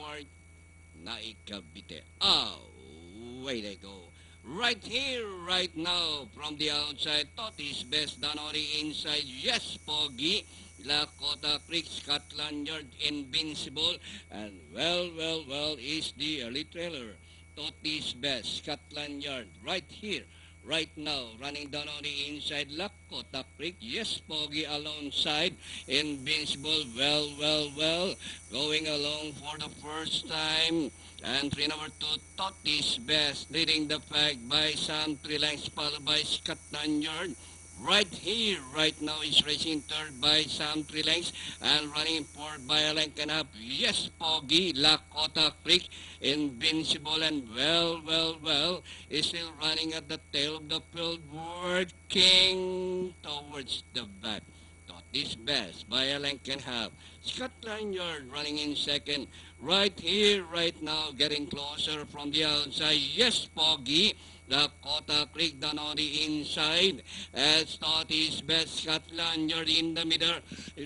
forward, naikabite. Way they go. Right here, right now, from the outside, Totis best done on the inside. Yes, Pogi. Lakota Creek, Scotland Yard, invincible. And well, is the early trailer. Totis best, Scotland Yard, right here, right now, running down on the inside. Lakota Creek, yes, Pogi alongside. Invincible, well, going along for the first time. Entry number 2, Totis Best, leading the pack by some 3 lengths, followed by Scotland Yard. Right here, right now, is racing third by some 3 lengths and running fourth by a length and a half. Yes, Pogi, Lakota Creek, Invincible, and well, is still running at the tail of the field, working towards the back. Totis Best by a length and a half. Scotland Yard running in second. Right here, right now, getting closer from the outside. Yes, Pogi. Dakota Creek down on the inside. As Totis Best, Scotland Yard in the middle.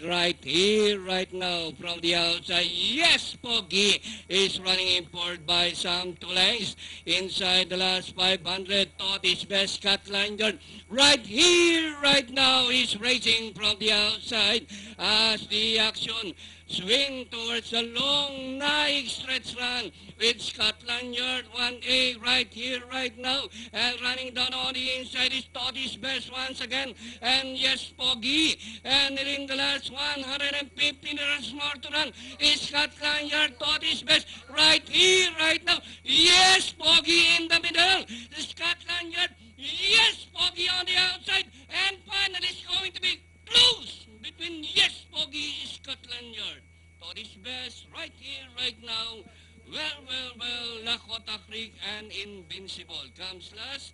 Right here, right now, from the outside. Yes, Pogi is running in forward by some 2 lengths. Inside the last 500, Totis Best, Scotland Yard. Right here, right now, is racing from the outside as the action swing towards the long Nike stretch run with Scotland Yard 1A right here, right now, and running down on the inside is Totis Best once again, and yes, Pogi, and in the last 150 meters more to run is Scotland Yard, Totis Best right here, right now, yes, Pogi in the middle, Scotland Yard, yes, Pogi on the outside, and finally it's going to be close between yes, Pogi, Scotland Yard. Totis Best right here, right now. Well, Lakota Creek and Invincible comes last.